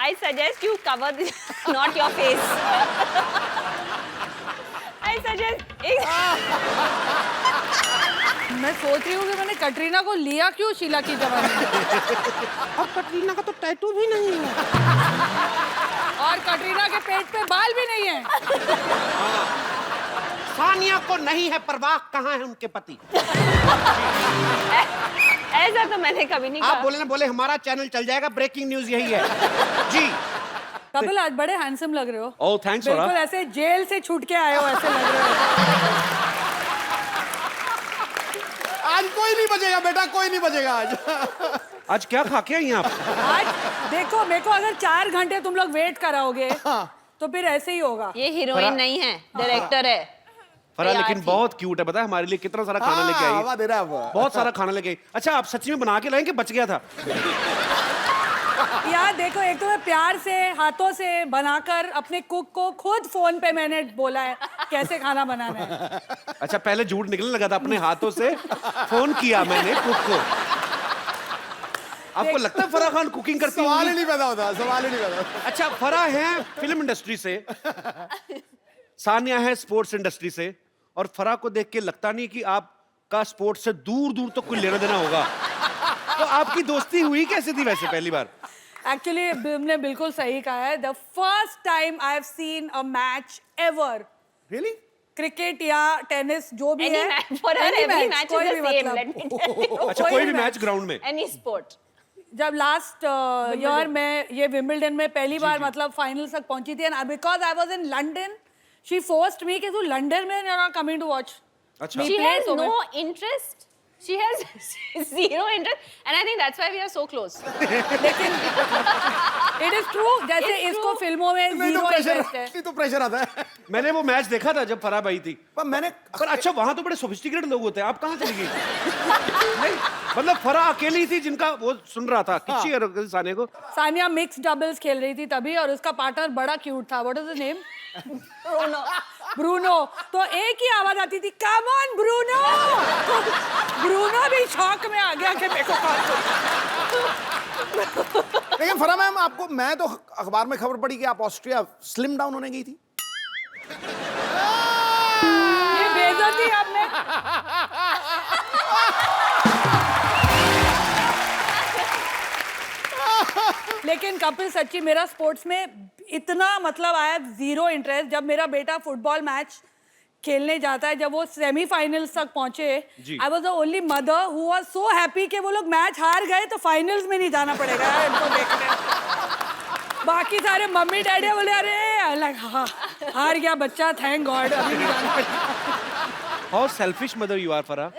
I suggest you cover this, not your face. I suggest. मैं सोच रही हूँ कि मैंने कटरीना को लिया क्यों शीला की जवानी में। अब कटरीना का तो टैटू भी नहीं है और कटरीना के पेट पे बाल भी नहीं है। सानिया को नहीं है परवाह कहाँ है उनके पति। ऐसा तो मैंने कभी नहीं आप कहा। बोले ना बोले हमारा चैनल चल जाएगा, ब्रेकिंग न्यूज यही है जी। कपिल आज बड़े हैंडसम लग रहे हो। ओह थैंक्स बिल्कुल ऐसे जेल से छूट के आए हो ऐसे लग रहे हो। आज कोई नहीं बचेगा बेटा, कोई नहीं बचेगा आज। आज क्या खा के आई हैं आप? आज देखो मेरे को अगर 4 घंटे तुम लोग वेट कराओगे तो फिर ऐसे ही होगा। ये हीरोइन नहीं है, डायरेक्टर है। फरा तैयार लेकिन थी। बहुत क्यूट है, पता है हमारे लिए कितना सारा खाना लेके आई हवा है। दे रहा है वो। बहुत सारा खाना लेके आई। अच्छा आप सच्ची में बना के लाएं कि बच गया था? यार देखो, एक तो मैं प्यार से हाथों से बनाकर अपने कुक को खुद फोन पे मैंने बोला है कैसे खाना बनाना है। अच्छा पहले झूठ निकलने लगा था, अपने हाथों से फोन किया मैंने कुक को। आपको लगता है फराह खान कुकिंग करती सवाल ही होंगी? नहीं पैदा होता, सवाल ही नहीं पैदा होता। अच्छा फराह है फिल्म इंडस्ट्री से, सानिया है स्पोर्ट्स इंडस्ट्री से, और फराह को देख के लगता नहीं कि आपका स्पोर्ट्स से दूर दूर तक कोई लेना देना होगा। तो आपकी दोस्ती हुई कैसे थी वैसे पहली बार? एक्चुअली तुमने बिल्कुल सही कहा है। The first time I have seen a match ever, Really? Cricket या टेनिस जो भी Any है, match for her, any every match, match कोई is भी the same. मतलब। Let me tell you. अच्छा कोई कोई भी भी मैच ग्राउंड में? Any sport. जब लास्ट ईयर में ये विंबलडन में पहली बार मतलब फाइनल तक पहुंची थी, and because I was in London, she forced me कि तू लंदन में you are coming to watch. अच्छा She has no interest. She has zero interest, and I think that's why we are so close. लेकिन it is true, जैसे It's इसको true. फिल्मों में नहीं तो जीरो प्रेशर, इंटरेस्ट है। नहीं तो प्रेशर आता है। मैंने वो मैच देखा था जब फराह आई थी। पर मैंने पर अच्छा वहां तो बड़े सोफिस्टिकेटेड लोग होते हैं, आप कहाँ चली गई? नहीं मतलब फराह अकेली थी जिनका वो सुन रहा था किच्ची और सानिया को। सानिया मिक्स डबल्स खेल रही थी तभी, और उसका पार्टनर बड़ा क्यूट था। What is the name? Bruno. तो एक ही आवाज आती थी, कम ऑन ब्रूनो। ब्रूनो भी शॉक में आ गया कि मेरे को कॉल करो। लेकिन फरा मैम आपको, मैं तो अखबार में खबर पड़ी कि आप ऑस्ट्रिया स्लिम डाउन होने गई थी। ये बेइज्जती आपने। लेकिन कपिल सच्ची मेरा स्पोर्ट्स में इतना मतलब आया जीरो इंटरेस्ट। जब मेरा बेटा फुटबॉल मैच खेलने जाता है, जब वो सेमीफाइनल्स तक पहुंचे, I was the only mother who was so happy कि वो लोग मैच हार गए तो फाइनल्स में नहीं जाना पड़ेगा यार इनको देखने। बाकी सारे मम्मी डैडी बोले अरे अलग हाँ हार गया बच्चा, थैंक गॉड, अभी नहीं जाना पड़ेगा। How selfish mother you are Farah.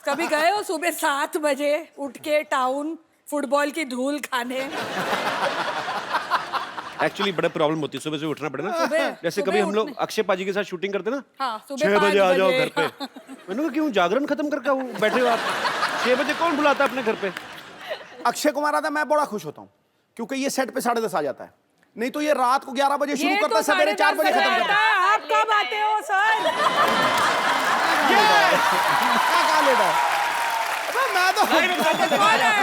कभी गए हो सुबह 7 बजे उठ के टाउन फुटबॉल की धूल खाने? एक्चुअली बड़ा प्रॉब्लम होती है सुबह से उठना पड़े ना। जैसे सुबह कभी हम लोग उठने- अक्षय पाजी के साथ शूटिंग करते ना, हाँ, सुबह 6 बजे 5 आ जाओ बजे। घर पे। मैंने कहा क्यों, जागरण खत्म करके आओ, बैठे हो आप 6 बजे, कौन बुलाता है अपने घर पे? अक्षय कुमार आता है, मैं बड़ा खुश होता हूँ क्योंकि ये सेट पे 10:30 आ जाता है। नहीं तो ये रात को 11 बजे शुरू ये करता तो है, सवेरे 4 बजे खत्म करता है। आप कब आते हो सर? क्या कहा लेता है? अबे मैं तो कौन है?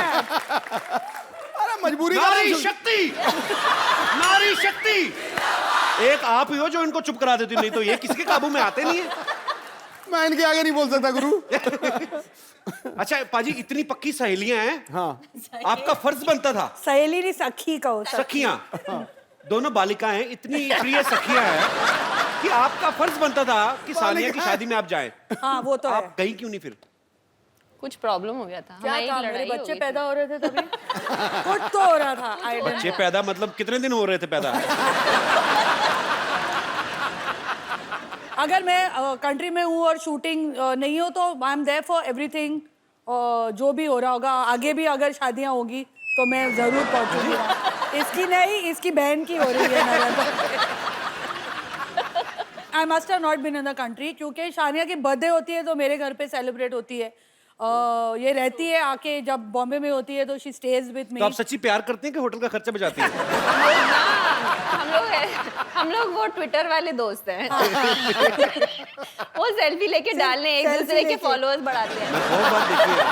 अरे मजबूरी का नारी नाम शक्ति, नारी शक्ति एक आप ही हो जो इनको चुप करा देती, नहीं तो ये किसके काबू में आते नहीं है। मैं इनके आगे नहीं बोल सकता गुरु। अच्छा पाजी इतनी पक्की सहेलियां हैं, हाँ आपका फर्ज बनता था, सहेली नहीं सखी कहो। सखियां दोनों बालिकाएं इतनी प्रिय सखियां हैं कि आपका फर्ज बनता था कि सानिया की शादी में आप जाएं। हाँ वो तो है। आप गई क्यों नहीं फिर? कुछ प्रॉब्लम हो गया था, क्या हमारी था, मेरे लड़ाई हो बच्चे गई पैदा हो रहे थे तभी। कुछ तो हो रहा था। I don't बच्चे know। पैदा मतलब कितने दिन हो रहे थे पैदा? अगर मैं कंट्री में हूँ और शूटिंग नहीं हो तो I am there for everything. जो भी हो रहा होगा आगे भी, अगर शादियाँ होगी तो मैं जरूर पहुंचूंगी। इसकी नहीं, इसकी बहन की हो रही है। I must have not been in the country, क्योंकि शानिया की बर्थडे होती है तो मेरे घर पे सेलिब्रेट होती है। ये रहती है आके, जब बॉम्बे में होती है तो शी स्टेज विद मी। तो आप सच्ची प्यार करते हैं कि होटल का खर्चा बचाती हैं? हम लोग वो ट्विटर वाले दोस्त हैं। वो सेल्फी लेके डालने, एक selfie दूसरे के लेके। फॉलोअर्स बढ़ाते हैं। बहुत बात देखी है।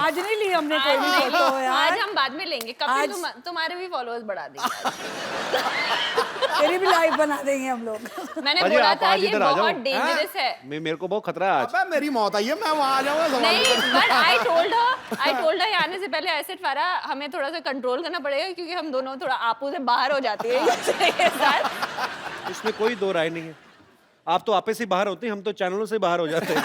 आज नहीं ली हमने कोई भी फोटो आज यार। हम बाद में लेंगे। कपिल आज- तुम्हारे भी फॉलोअर्स बढ़ा देंगे। तेरी भी लाइव बना देंगे हम लोग। मैंने अजी, बोला आप था आज ये इधर आ जाओ। बहुत डेंजरस है। मेरे को बहुत खतरा है आज। अबे मेरी मौत आई है, मैं वहां आ जाऊंगा सवाल नहीं, करने। बट आई टोल्ड हर आने से पहले एसिड फारा हमें थोड़ा सा कंट्रोल करना पड़ेगा क्योंकि हम दोनों थोड़ा आपू से बाहर हो जाते हैं के साथ। इसमें कोई दो राय नहीं है। आप तो आपे से बाहर होते हैं, हम तो चैनलों से बाहर हो जाते हैं।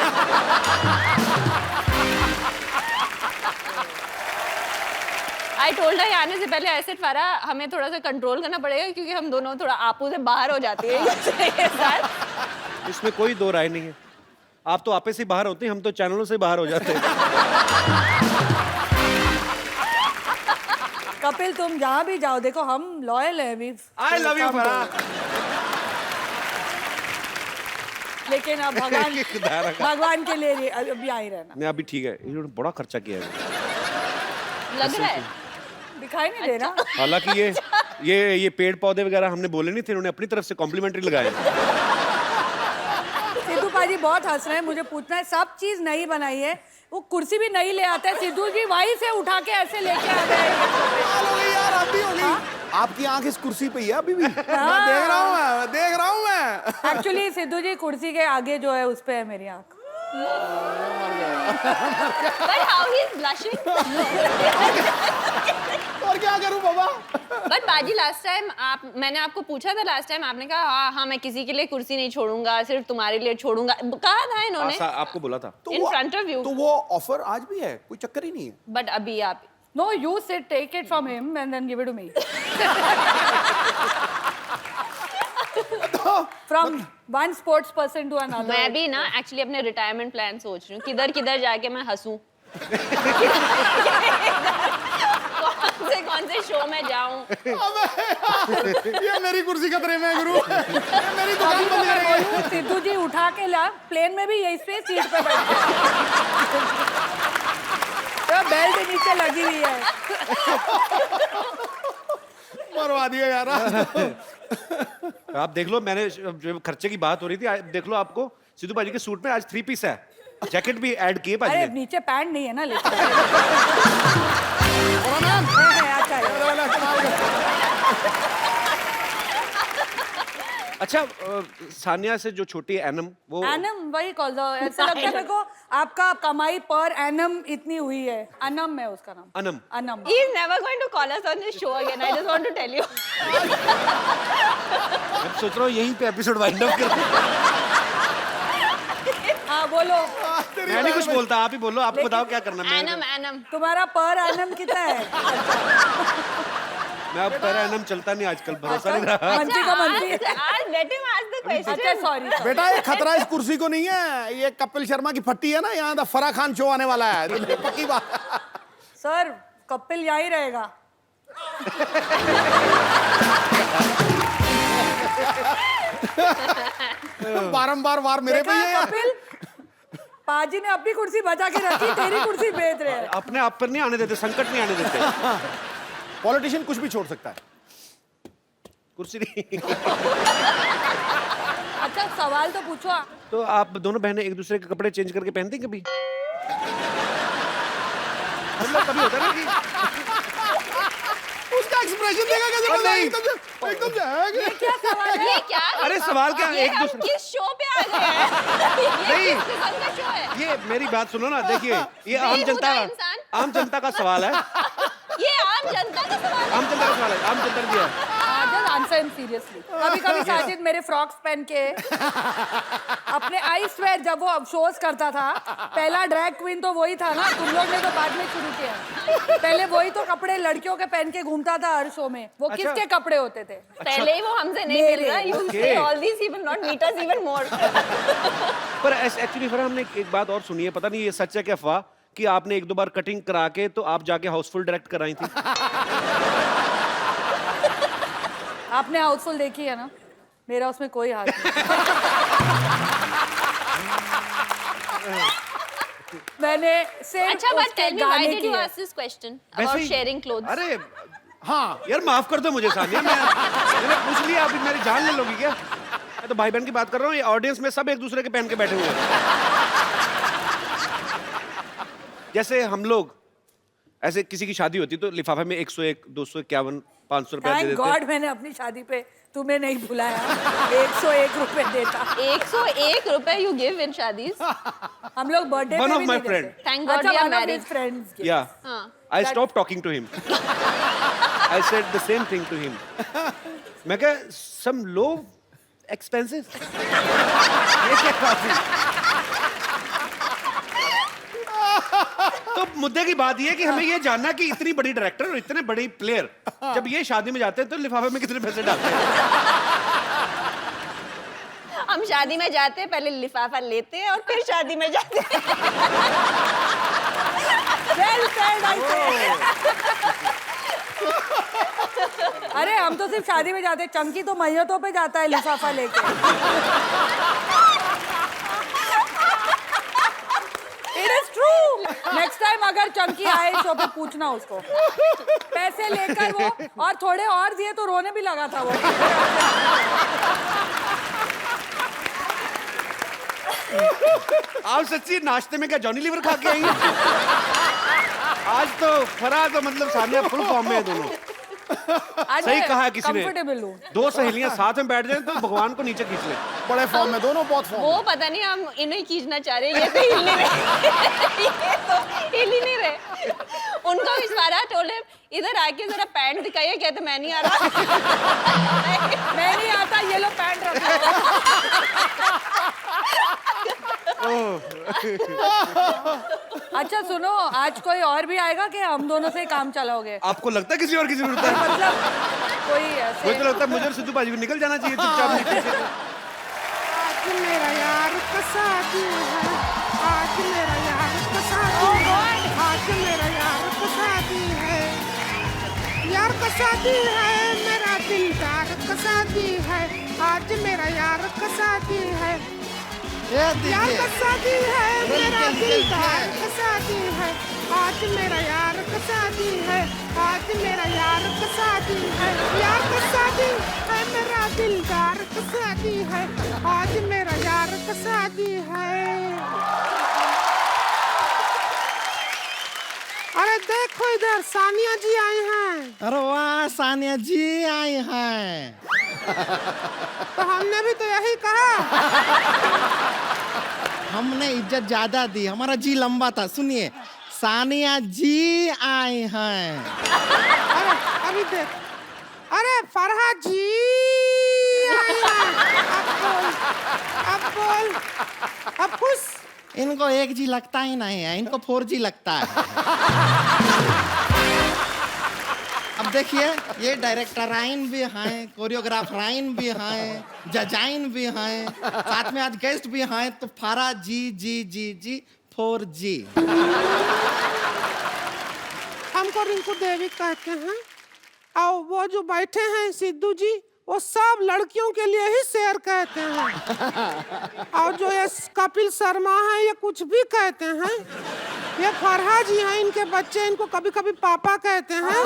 आई टोल्ड हर आने से पहले एसिड फारा हमें थोड़ा सा कंट्रोल करना पड़ेगा क्योंकि हम दोनों थोड़ा आपू से बाहर हो जाते हैं के साथ। इसमें कोई दो राय नहीं है। आप तो आपे से बाहर होते हैं, हम तो चैनलों से बाहर हो जाते हैं। कपिल तुम जहाँ भी जाओ देखो हम लॉयल है अभी। आई लव यू फरा। लेकिन अब भगवान के लिए अभी आ ही रहना। नहीं अभी ठीक है, इन्होंने बड़ा खर्चा किया है। लग रहा है दिखाई नहीं दे रहा। हालांकि ये पेड़ पौधे वगैरह हमने बोले नहीं थे, इन्होंने अपनी तरफ से कॉम्प्लीमेंट्री लगाए। सिद्धू पाजी बहुत हंस रहे हैं। मुझे पूछना है, सब चीज नई बनाई है, वो कुर्सी भी नई ले आते हैं। सिद्धू जी वहीं से उठा के ऐसे लेके आ गए। कमाल हो गई यार, आप भी हो गई। आपकी आंख इस कुर्सी पे ही है अभी भी। मैं देख रहा हूँ मैं। एक्चुअली सिद्धू जी कुर्सी के आगे जो है उस पे है मेरी आंख। But how he is blushing. और क्या करूं बाबा। बट बाजी मैंने आपको पूछा था लास्ट टाइम, आपने कहा हाँ मैं किसी के लिए कुर्सी नहीं छोड़ूंगा, सिर्फ तुम्हारे लिए छोड़ूंगा। कहा था इन्होंने आपको बोला था। in front of you. तो वो ऑफर आज भी है, कोई चक्कर ही नहीं है। बट अभी आप No, you sit, take it from him and then give it to me. From one sports person to another. मैं भी ना एक्चुअली अपने रिटायरमेंट प्लान सोच रही हूँ, किधर किधर जाके मैं हंसूं। कौन से शो में जाऊं। ये मेरी कुर्सी खतरे में है गुरु। ये मेरी दुकान अभी तो बंद मैं करेंगे। बोलूं, सिद्धू जी उठा के ला, प्लेन में भी यही सीट पे बैठे तो बेल्ट नीचे लगी हुई है। मरवा दिया यार। आप देख लो, मैंने जो खर्चे की बात हो रही थी, देख लो आपको सिद्धू भाजी के सूट में आज 3 पीस है, जैकेट भी ऐड किए भाजी अरे ने। नीचे पैंट नहीं है ना, लेकिन अच्छा अच्छा सानिया से जो छोटी है एनम, वो एनम वही कॉल दो। ऐसा लगता है मेरे को आपका कमाई पर एनम इतनी हुई है। अनम है उसका नाम। Anam. Anam. He is never going to call us on this show again. I just want to tell you. मैं सोच रहा हूँ यहीं पे एपिसोड वाइंड अप कर। हाँ बोलो, मैं नहीं कुछ बोलता, आप ही बोलो, आपको बताओ क्या करना है। Anam. तुम्हारा पर एनम कितना है? मैं अब पर एनम चलता नहीं आजकल, भरोसा नहीं रहा। मंत्री का मंत्री। आज let him ask the question. अच्छा सॉरी। बेटा ये खतरा इस कुर्सी को नहीं है, ये कपिल शर्मा की फट्टी है ना, यहाँ द फराह खान शो आने वाला है। तो पक्की बात। सर कपिल यहीं रहेगा। बारंबार वार मेरे पे ही है। कपिल पाजी ने अपनी कुर्सी बचा के रखी, तेरी कुर्सी बेच रहे हैं। अपने आप पर नहीं आने देते, संकट नहीं आने देते। पॉलिटिशियन कुछ भी छोड़ सकता है, कुर्सी नहीं। अच्छा सवाल तो पूछो। तो आप दोनों बहनें एक दूसरे के कपड़े चेंज करके पहनती हैं कभी? मतलब कभी होता है ना कि उसका एक्सप्रेशन देखा कैसे और मजा नहीं। एकदम से है। क्या सवाल है? ये क्या? अरे सवाल क्या, ये एक हम दूसरे किस शो पे आ गए हैं? ये नहीं। किस किस्म का शो है? ये मेरी बात सुनो ना, देखिए ये आम बेहुदा इंसान। जनता का सवाल है। ये आम जनता का सवाल है। आम जनता का सवाल है, आम जनता ने दिया है। Just answer him seriously. कभी-कभी साजिद मेरे फ्रॉक्स पहन के अपने आई स्वेयर जब वो शोज करता था, पहला ड्रैग क्वीन तो वही था ना, तुम लोग ने तो बाद में शुरू किया। पहले वही तो कपड़े लड़कियों के पहन के घूमता था हर शो में। वो अच्छा। किसके कपड़े होते थे? पहले ही वो हमसे नहीं मिल रहा। You say all these, he will not meet us even more. पर एक्चुअली फिर हमने एक बात और सुनी है, पता नहीं ये सच है कि अफवाह, कि आपने 1-2 बार कटिंग करा के तो आप जाके हाउसफुल डायरेक्ट कराई थी। आपने हाउसफुल देखी है ना? मेरा उसमें कोई हाथ नहीं। मैंने सिर्फ अच्छा, but उसके tell me, why गाने did you किए। ask this question वैसे about ही- sharing clothes? अरे हाँ यार माफ कर दो मुझे सानिया, मैंने पूछ लिया, अभी मेरी जान ले लोगी क्या? मैं तो भाई बहन की बात कर रहा हूँ, ये ऑडियंस में सब एक दूसरे के पहन के बैठे हुए हैं। जैसे हम लोग ऐसे किसी की शादी होती तो लिफाफे में 101, 251, 500 रुपया दे थैंक देते। गॉड मैंने अपनी शादी पे तुम्हें नहीं बुलाया। 101 रुपए देता। 101 रुपए you give in शादीज। हम लोग बर्थडे One पे of भी my नहीं friend. देते। Thank God अच्छा, we are one of married. his friends gave. Yeah. हाँ। I stopped talking to him. I said the same thing to him. मैं कहा some low expenses. ये क्या बात है? तो मुद्दे की बात ये है कि हमें ये जानना है कि इतनी बड़ी डायरेक्टर और इतने बड़े प्लेयर जब ये शादी में जाते हैं तो लिफाफे में कितने पैसे डालते हैं? हम शादी में जाते हैं, पहले लिफाफा लेते हैं और फिर शादी में जाते हैं। Well said, I say. अरे हम तो सिर्फ शादी में जाते हैं, चंकी तो मैयतों पे जाता है लिफाफा लेके। It is true. Next time अगर चंकी आए शो पे पूछना उसको। पैसे लेकर वो और थोड़े और दिए तो रोने भी लगा था वो। आप सच्ची नाश्ते में क्या जॉनी लीवर खा के आई हैं? आज तो फरा तो मतलब सानिया फुल फॉर्म में है दोनों। आज सही मैं कहा है किसी ने। comfortable हूँ। दो सहेलियां साथ में बैठ जाए तो भगवान को नीचे खींच ले। बड़े फॉर्म में दोनों, बहुत फॉर्म वो में। पता नहीं हम इन्हें खींचना चाह रहे हैं, ये तो हिल नहीं रहे। ये तो हिल ही नहीं रहे। उनको इशारा टोले इधर आके जरा पैंट दिखाइए, कहते मैं नहीं आ रहा। मैं नहीं आता, ये लो पैंट रखो। अच्छा सुनो, आज कोई और भी आएगा कि हम दोनों से ही काम चलाओगे? आपको लगता है किसी और की जरूरत है? मतलब कोई मुझे ऐसे तो लगता है मुझे और सिद्धू बाजी को निकल जाना चाहिए चुपचाप नीचे से। आज मेरा यार का शादी है, आज मेरा यार का शादी है, आज मेरा यार का शादी है, यार का शादी है, मेरा दिलदार का शादी है, आज मेरा यार का शादी है, यार का शादी है, मेरा दिलदार का शादी है, आज मेरा यार का शादी है, आज मेरा यार का शादी है, यार का शादी है, मेरा दिलदार का शादी है, आज मेरा यार का शादी है। अरे देखो इधर सानिया जी आए हैं। अरे वाह, सानिया जी आई हैं। तो हमने भी तो यही कहा। हमने इज्जत ज्यादा दी, हमारा जी लंबा था। सुनिए, सानिया जी आई हैं। अरे अभी देख, अरे फरहाद जी आए हैं। अब बोल, अब खुश। इनको 1G लगता ही नहीं है, इनको 4G लगता है। अब देखिए, ये डायरेक्टराइन भी हैं, कोरियोग्राफराइन भी हैं, जजाइन भी हैं, साथ में आज गेस्ट भी हैं, तो फारा जी 4G। हमको रिंकू देवी कहते हैं, और वो जो बैठे हैं सिद्धू जी, वो सब लड़कियों के लिए ही शेर कहते हैं। और जो ये कपिल शर्मा है, ये कुछ भी कहते हैं। ये फरहाद जी हैं, इनके बच्चे इनको कभी कभी पापा कहते हैं।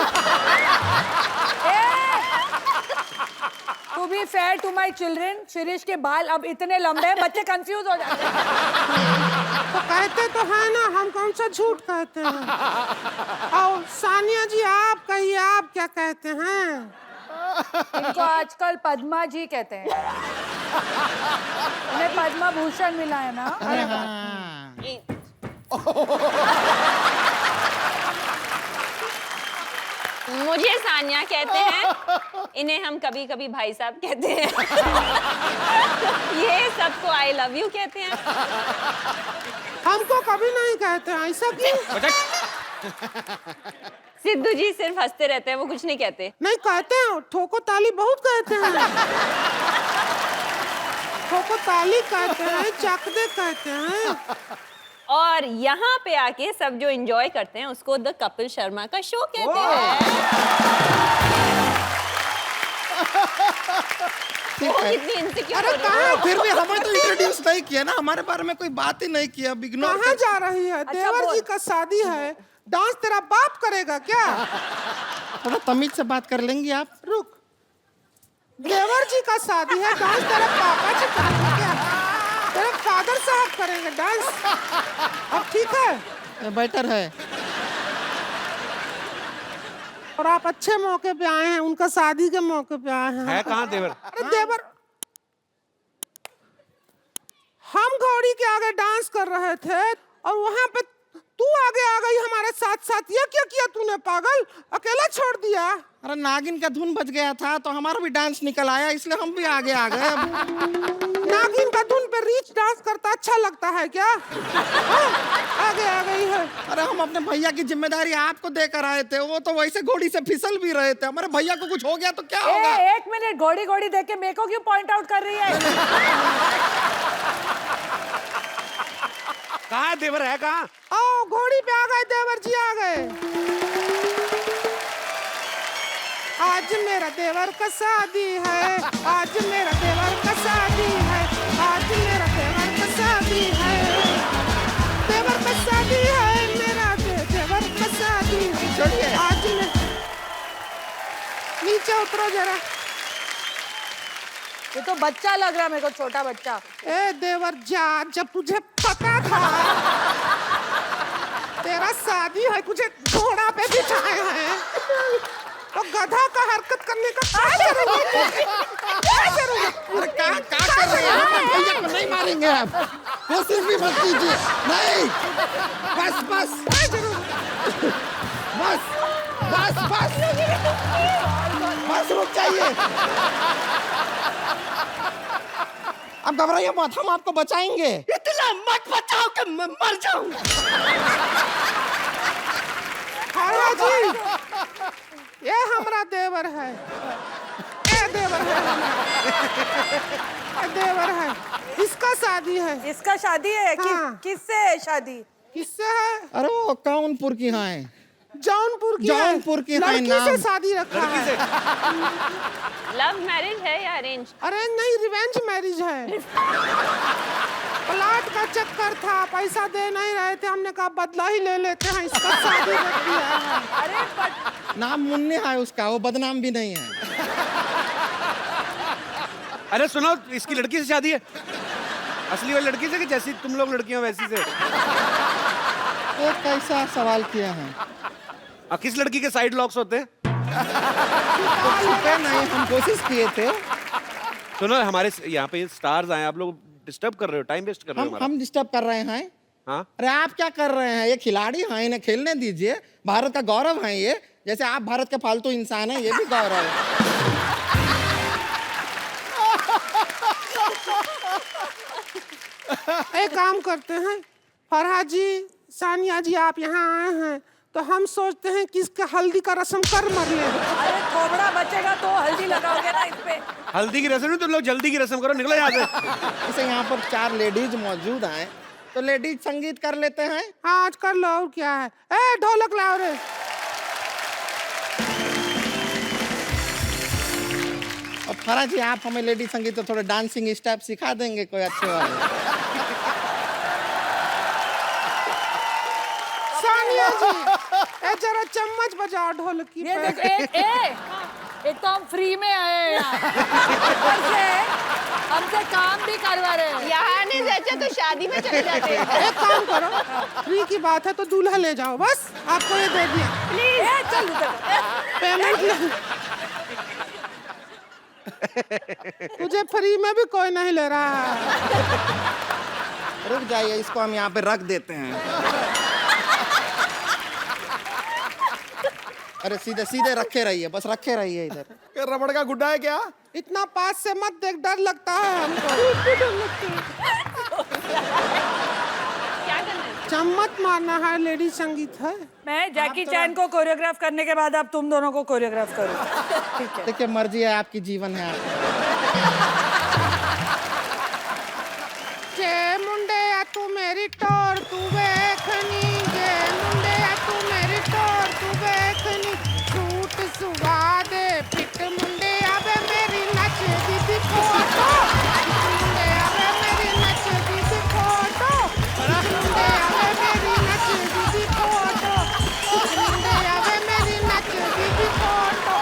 To be fair to my children, Shirish के बाल अब इतने लंबे हैं, बच्चे कंफ्यूज हो जाते हैं। तो कहते तो है ना, हम कौन सा झूठ कहते हैं। और सानिया जी आप कहिए, आप क्या कहते हैं? इनको आजकल पद्मा जी कहते हैं। उन्हें पद्मा भूषण मिला है ना। अरे हाँ। मुझे सानिया कहते हैं, इन्हें हम कभी कभी भाई साहब कहते हैं। ये सबको आई लव यू कहते हैं। हमको कभी नहीं कहते हैं, ऐसा क्यों? सिद्धू जी सिर्फ हंसते रहते हैं, वो कुछ नहीं कहते। नहीं कहते हैं, ठोको ताली बहुत कहते हैं। ठोको ताली कहते हैं, चकदे कहते हैं। और यहाँ पे आके सब जो एंजॉय करते हैं उसको द कपिल शर्मा का शो कहते हैं। वो कितनी इनसिक्योर हो रही है। फिर भी हमें तो इंट्रोड्यूस नहीं किया ना, हमारे बारे में कोई बात ही नहीं किया। इग्नोर कहाँ जा रही है? देवर बोल। जी का शादी है, डांस तेरा बाप करेगा क्या? थोड़ा तमीज से बात कर लेंगी आप? रुक, देवर जी का शादी है, डांस तेरा पापा जी करेंगे क्या? तेरे फादर साहब करेंगे डांस। अब ठीक है? बेटर है। और आप अच्छे मौके पे आए हैं, उनका शादी के मौके पे आए हैं। है कहाँ देवर? अरे देवर, हम घोड़ी के आगे डांस कर रहे थे और वहां पे तू आगे आ गई हमारे साथ साथ। ये क्या किया तूने पागल, अकेला छोड़ दिया? अरे नागिन का धुन बज गया था तो हमारा भी डांस निकल आया, इसलिए हम भी आगे आ गए। नागिन का धुन पे रीच डांस करता अच्छा लगता है क्या? हाँ, आगे आ गई है। अरे हम अपने भैया की जिम्मेदारी आपको देकर आए थे, वो तो वैसे घोड़ी से फिसल भी रहे थे। हमारे भैया को कुछ हो गया तो क्या होगा? एक मिनट, घोड़ी घोड़ी देख के मेरे को क्यों पॉइंट आउट कर रही है? कहाँ है देवर? है कहाँ? आओ, घोड़ी पे आ गए देवर जी, आ गए। आज मेरा देवर का शादी है, आज मेरा देवर का शादी है, आज मेरा देवर का शादी है, देवर का शादी है, मेरा देवर का शादी है। आज मैं नीचे उतरो जरा। ये तो बच्चा लग रहा है मेरे को, छोटा बच्चा। ए देवर जा, जब तुझे पता था तेरा शादी है, तुझे घोड़ा पे बिठाए हैं, तो गधा का हरकत करने का क्या जरूरत है? क्या जरूरत? अरे क्या कर रहे हैं? हमारे भैया को नहीं मारेंगे आप, कोशिश भी मत कीजिए। नहीं, बस बस बस बस बस बस रुक जाइए। अब घबराइए मत, हम आपको बचाएंगे। इतना मत बचाओ कि मैं मर जाऊं। हाँ जी, ये हमारा देवर है, ये देवर है हमारा, ये देवर है, इसका शादी है। इसका शादी है? हाँ। किससे है शादी? किससे है? अरे वो कानपुर की हैं, जौनपुर की जौनपुर की है लड़की नाम। से शादी रखा है। लव मैरिज है या अरेंज? अरे नहीं, रिवेंज मैरिज है। प्लाट का चक्कर था, पैसा दे नहीं रहे थे, हमने कहा बदला ही ले लेते हैं, इसका शादी रख दिया है। अरे नाम मुन्ने है उसका, वो बदनाम भी नहीं है। अरे सुनो, इसकी लड़की से शादी है? असली वाली लड़की से कि जैसी तुम लोग लड़कियां वैसी से? ये कैसा सवाल किया है? किस लड़की के साइड लॉक्स होते हैं? छुपे नहीं, हम कोशिश किए थे। सुनो, हमारे यहाँ पे स्टार्स आए, आप लोग डिस्टर्ब कर रहे हो, टाइम वेस्ट कर रहे हो हमारा। हम डिस्टर्ब कर रहे हैं? हाँ? अरे आप क्या कर रहे हैं? ये खिलाड़ी हैं, इन्हें खेलने दीजिए। भारत का गौरव है ये, जैसे आप भारत के फालतू इंसान हैं, ये भी गौरव है। एक काम करते हैं, फरहाद जी, सानिया जी, आप यहाँ आए हैं तो हम सोचते हैं कि इसके हल्दी का रस्म कर मर ले। अरे थोबड़ा बचेगा तो हल्दी लगाओगे ना इस पे। हल्दी की रस्म नहीं, तुम लोग जल्दी की रस्म करो, निकलो यहाँ से। जैसे यहाँ पर 4 लेडीज मौजूद हैं, तो लेडीज संगीत कर लेते हैं। हाँ, आज कर लो, और क्या है। ए ढोलक लाओ रे। और फराज जी, आप हमें लेडी संगीत तो थोड़े डांसिंग स्टेप सिखा देंगे कोई अच्छे वाले? सानिया जी, ए जरा चम्मच बजाओ ढोलकी ये पे। देख, एक तो हम फ्री में आए हैं यहाँ। ऊपर से हमसे काम भी करवा रहे हैं। यहाँ नहीं जाते तो शादी में चले जाते हैं। एक काम करो, फ्री की बात है तो दूल्हा ले जाओ, बस आपको ये दे दिया। प्लीज चल पेमेंट ले। तुझे फ्री में भी कोई नहीं ले रहा है। रुक जाइए, इसको हम यहाँ पे रख देते हैं। अरे सीधे सीधे रखे रहिए, बस रखे रहिए इधर। क्या रबड़ का गुड्डा है क्या? इतना पास से मत देख, डर लगता है हमको। क्या करना है? चम्मच मारना है, लेडी संगीत है। मैं जैकी चैन को कोरियोग्राफ करने के बाद अब तुम दोनों को कोरियोग्राफ करूँ। ठीक है। देखिए, मर्जी है आपकी, जीवन है आपका। जे मुंडे आ तू मेरी टोर तू देखनी, जे मुंडे आ तू मेरी टोर तू देखनी, सूट सुगा दे पिट मुंडे आवे मेरी नच दीदी फोटो, मुंडे आवे मेरी नच दीदी फोटो, मुंडे आवे मेरी नच दीदी फोटो, मुंडे आवे मेरी नच दीदी फोटो।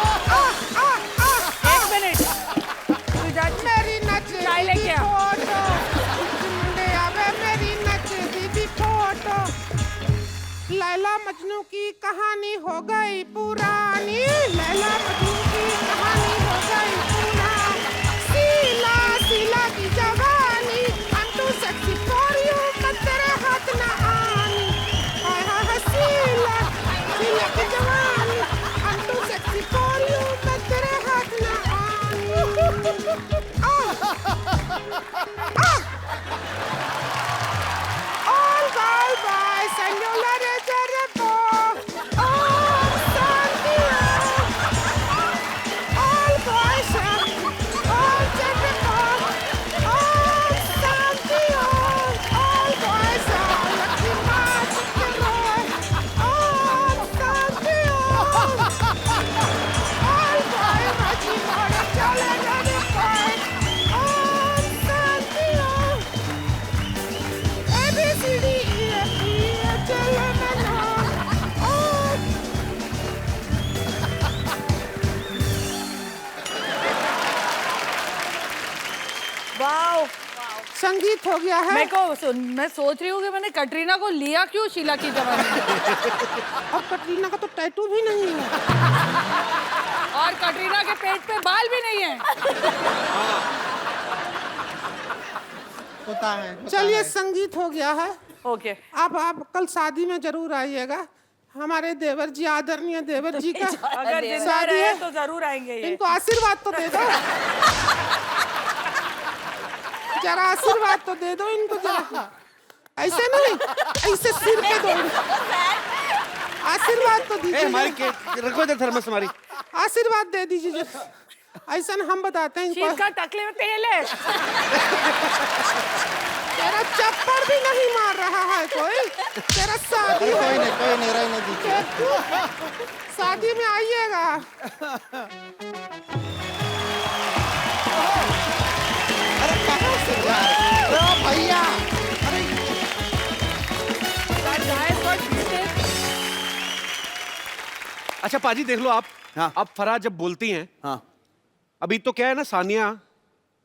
एक मिनट, तू जा मेरी नच चाय लेके आ। फोटो, मुंडे आवे मेरी नच दीदी फोटो। लैला मजनू की कहानी हो गई पुरानी। संगीत हो गया है। मैं सोच रही हूँ कि मैंने कटरीना को लिया क्यों शीला की जवानी में। और कटरीना का तो टैटू भी नहीं है। और कटरीना के पेट पे बाल भी नहीं है। होता है। चलिए संगीत हो गया है। ओके अब आप कल शादी में जरूर आइएगा। हमारे देवर जी, आदरणीय देवर जी का अगर जिंदा शादी रहे है तो जरूर आएंगे ये। इनको आशीर्वाद तो दे दो। जरा आशीर्वाद तो दे दो इनको जरा। ऐसे नहीं, ऐसे सिर पे दो। आशीर्वाद तो ए, दीजिए। हमारी रखो इधर थर्मस हमारी। आशीर्वाद दे दीजिए जरा। ऐसा हम बताते हैं इनको। शील का टकले में तेल है। तेरा चप्पड़ भी नहीं मार रहा है कोई। तेरा शादी है। कोई नहीं रहने दीजिए। शादी में आइएगा। अरे कहाँ से जा रहे हो भैया? अरे अच्छा पाजी देख लो आप। हाँ। अब फराह जब बोलती हैं, हाँ अभी तो क्या है ना, सानिया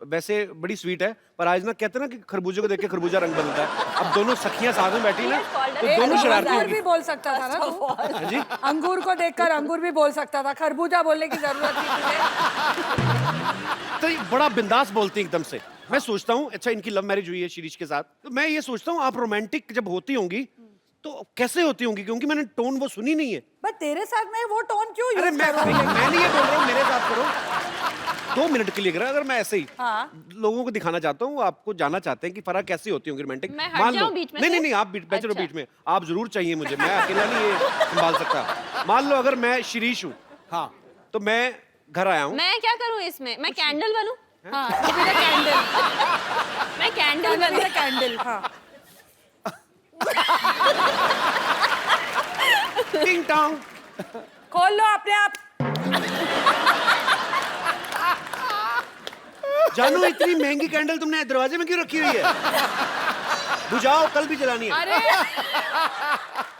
वैसे बड़ी स्वीट है, पर आज ना कहते हैं ना कि खरबूजे को देख के खरबूजा रंग बदलता है। अब दोनों सखियां साथ में बैठी ना, तो दोनों शरारती अंगूर होगी। भी बोल सकता था ना तू। हाँ जी। अंगूर को देखकर अंगूर भी बोल सकता था। खरबूजा बोलने की जरूरत थी तुझे। तो ये बड़ा बिंदास बोलती है एकदम से। मैं सोचता हूँ, अच्छा इनकी लव मैरिज हुई है शिरीष के साथ, तो मैं ये सोचता हूँ आप रोमांटिक जब होती होंगी तो कैसे होती होंगी, क्योंकि मैंने टोन वो सुनी नहीं है। बट तेरे साथ में वो टोन क्यों अरे यूज मैं कर रही है? नहीं ये बोल रहा हूँ, मेरे साथ करो 2 मिनट के लिए करो। अगर मैं ऐसे ही हाँ। लोगों को दिखाना चाहता हूँ, आपको जानना चाहते हैं कि फराह कैसी होती होंगी रोमांटिक। मैं हट जाऊं बीच में से? नहीं आप बैठो अच्छा। बीच में। आप जरूर चाहिए मुझे, मैं अकेला नहीं ये संभाल सकता। मान लो अगर मैं शिरीष हूँ, हाँ तो मैं घर आया हूँ, मैं क्या करूं इसमें? मैं कैंडल बनूं? हाँ, to be the candle. मैं candle To be बनूं? the candle, हाँ। टिंग टोंग। खोल लो अपने आप। जानू इतनी महंगी कैंडल तुमने दरवाजे में क्यों रखी हुई है? बुझाओ, कल भी जलानी है। अरे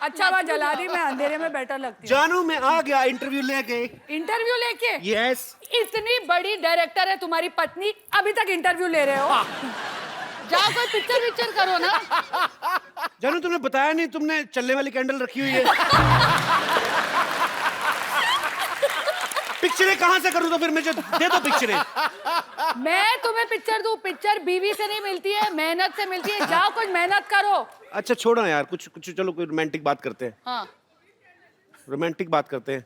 अच्छा बात जला दी, मैं अंधेरे में बेटर लगती हूँ। जानू मैं आ गया इंटरव्यू लेके। इंटरव्यू लेके? यस। इतनी बड़ी डायरेक्टर है तुम्हारी पत्नी, अभी तक इंटरव्यू ले रहे हो? जाओ कोई पिक्चर करो ना। जानू तुमने बताया नहीं, तुमने चलने वाली कैंडल रखी हुई है। पिक्चरें कहाँ से करूँ तो फिर मुझे दे दो पिक्चरें। मैं तुम्हें पिक्चर दूं? पिक्चर बीवी से नहीं मिलती है, मेहनत से मिलती है। जाओ कुछ मेहनत करो। अच्छा छोड़ो यार, कुछ चलो कोई रोमांटिक बात करते हैं। हाँ रोमांटिक बात करते हैं।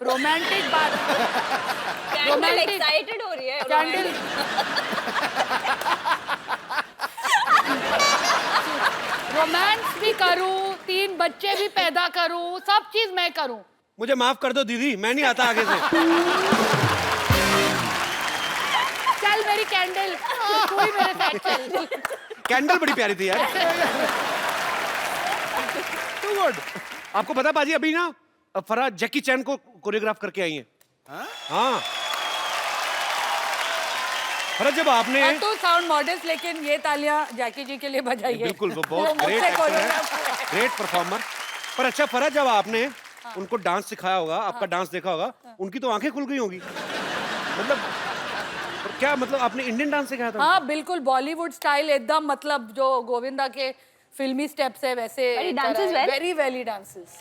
रोमांटिक बात। Candle Romantic. एक्साइटेड हो रही है। कैंडल। रोमांस भी करूं, 3 बच्चे भी पैदा करूं, सब चीज मैं करूं। मुझे माफ कर दो दीदी, मैं नहीं आता आगे से। चल मेरी कैंडल, तू ही मेरे साथ चल। कैंडल बड़ी प्यारी थी यार। Too good. आपको पता बाजी, अभी ना फराह जैकी चैन को कोरियोग्राफ करके आई है। हाँ फराह, जब आपने और तू साउंड मॉडेस्ट, लेकिन ये तालियां जैकी जी के लिए बजाइए। बिल्कुल वो बहुत ग्रेट एक्टर है, ग्रेट परफॉर्मर। पर अच्छा फराह, जब आपने उनको डांस सिखाया होगा, आपका डांस देखा होगा, उनकी तो आंखें खुल गई होगी। मतलब क्या मतलब आपने इंडियन डांस सिखाया था? हाँ बिल्कुल, बॉलीवुड स्टाइल एकदम, मतलब जो गोविंदा के फिल्मी स्टेप्स है वैसे। वेरी वेली डांसेस।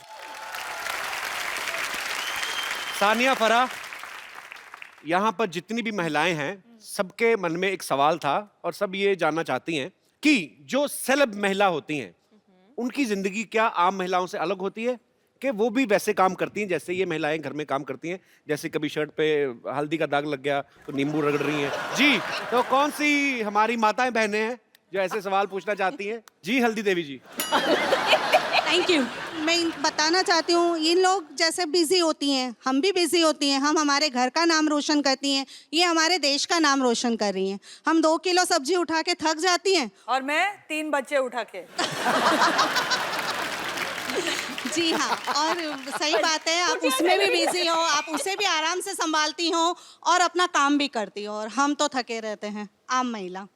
सानिया, फराह, यहाँ पर जितनी भी महिलाएं हैं, सबके मन में एक सवाल था और सब ये जानना चाहती हैं कि जो सेलेब महिला होती हैं, उनकी जिंदगी क्या आम महिलाओं से अलग होती है, कि वो भी वैसे काम करती हैं जैसे ये महिलाएं घर में काम करती हैं? जैसे कभी शर्ट पे हल्दी का दाग लग गया तो नींबू रगड़ रही हैं। जी, तो कौन सी हमारी माताएं बहनें हैं जो ऐसे सवाल पूछना चाहती हैं? जी हल्दी देवी जी। Thank you. मैं बताना चाहती हूँ, इन लोग जैसे बिजी होती हैं, हम भी बिजी होती हैं। हम हमारे घर का नाम रोशन करती हैं, ये हमारे देश का नाम रोशन कर रही हैं। हम 2 किलो सब्जी उठा के थक जाती हैं। और मैं 3 बच्चे उठा के। जी हाँ, और सही बात है, आप उसमें भी बिजी हो, आप उसे भी आराम से संभालती हो और अपना काम भी करती हो, और हम तो थके रहते हैं, आम महिला।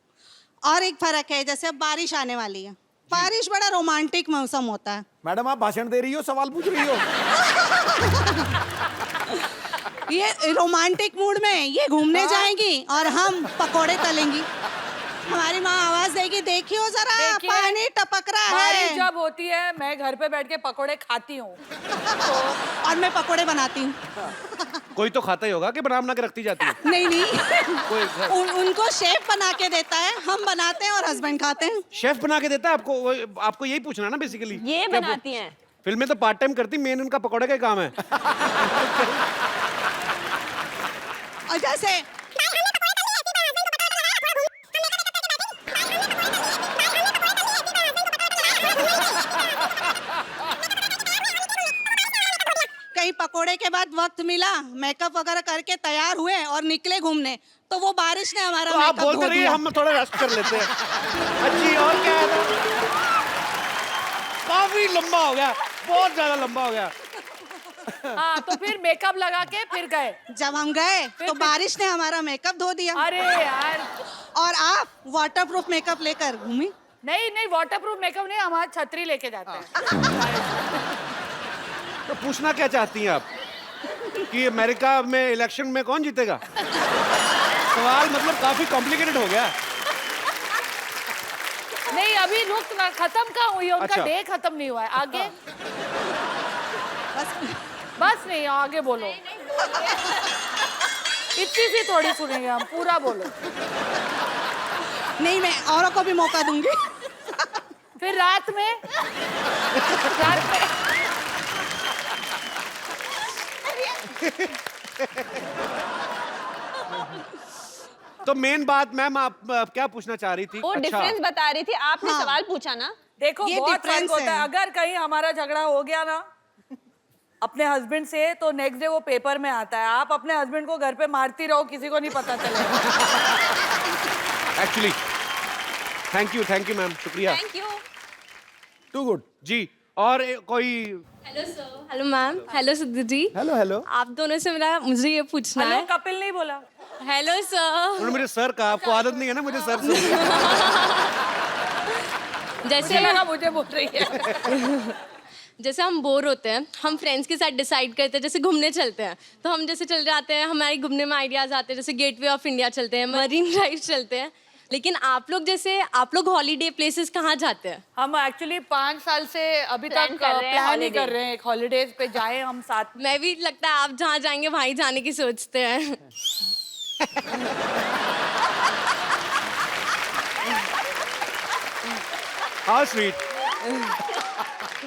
और एक फर्क है, जैसे अब बारिश आने वाली है, बारिश बड़ा रोमांटिक मौसम होता है। मैडम आप भाषण दे रही हो, सवाल पूछ रही हो? ये रोमांटिक मूड में ये घूमने जाएंगी और हम पकोड़े तलेंगी। हमारी माँ आवाज देगी, देखियो जरा देखिए, पानी टपक रहा बारिश है। जब होती है मैं घर पे बैठ के पकोड़े खाती हूँ। और मैं पकोड़े बनाती हूँ। कोई तो खाता ही होगा कि बना के रखती जाती है। नहीं नहीं, कोई उनको शेफ बना के देता है, हम बनाते हैं और हस्बैंड खाते हैं। शेफ बना के देता है आपको? आपको यही पूछना है ना बेसिकली। ये बनाती हैं। फिल्म में तो पार्ट टाइम करती, मेन उनका पकौड़े का ही काम है। और जैसे कहीं पकोड़े के बाद वक्त मिला, मेकअप वगैरह करके तैयार हुए और निकले घूमने, तो वो बारिश ने हमारा तो आप मेकअप बोलते धो रहिए, दिया। हम थोड़ा रेस्ट कर लेते हैं। अच्छी, और क्या है? काफी लंबा हो गया, बहुत ज्यादा लंबा हो गया। हाँ, तो फिर मेकअप लगा के फिर गए। जब हम गए तो बारिश ने हमारा मेकअप धो दिया। अरे यार, और आप वाटरप्रूफ मेकअप लेकर घूमी। नहीं नहीं, वाटरप्रूफ मेकअप नहीं, हमारा छतरी लेके जाते हैं। तो पूछना क्या चाहती हैं आप कि अमेरिका में इलेक्शन में कौन जीतेगा? सवाल मतलब काफी कॉम्प्लिकेटेड हो गया। नहीं, अभी रुक ना, खत्म कहाँ हुई है उनका? अच्छा। डे खत्म नहीं हुआ है, आगे बस बस नहीं, आगे बोलो। इतनी सी थोड़ी सुनेंगे हम, पूरा बोलो। नहीं, मैं औरों को भी मौका दूंगी। फिर रात में तो मेन बात मैम, आप क्या पूछना चाह रही थी? वो डिफरेंस बता रही थी, आपने हाँ। सवाल पूछा ना। देखो, ये बहुत फर्क difference होता है। है। अगर कहीं हमारा झगड़ा हो गया ना अपने हस्बैंड से, तो नेक्स्ट डे वो पेपर में आता है। आप अपने हस्बैंड को घर पे मारती रहो, किसी को नहीं पता चलेगा। एक्चुअली थैंक यू मैम, शुक्रिया। Thank you. Too good. जी, और कोई? Hello sir, hello ma'am, hello Sidhu ji. Hello hello. आप दोनों से मुझे ये पूछना हेलो, है। कपिल नहीं बोला। Hello sir. उन्होंने मुझे सर कहा, आपको आदत नहीं है ना मुझे सर से। जैसे लगा मुझे बोल रही है। जैसे हम बोर होते हैं, हम फ्रेंड्स के साथ डिसाइड करते हैं, जैसे घूमने चलते हैं, तो हम जैसे चल जाते हैं, हमारे घूमने में आइडियाज आते हैं, जैसे गेटवे ऑफ इंडिया चलते हैं, मरीन ड्राइव चलते हैं। लेकिन आप लोग हॉलीडे प्लेसेस कहाँ जाते हैं? हम एक्चुअली 5 साल से अभी Plan तक कर रहे हैं प्लान ही holiday। कर रहे हैं एक हॉलीडेज पे जाए हम साथ में। मैं भी, लगता है आप जहाँ जाएंगे वहीं जाने की सोचते हैं। हाँ स्वीट।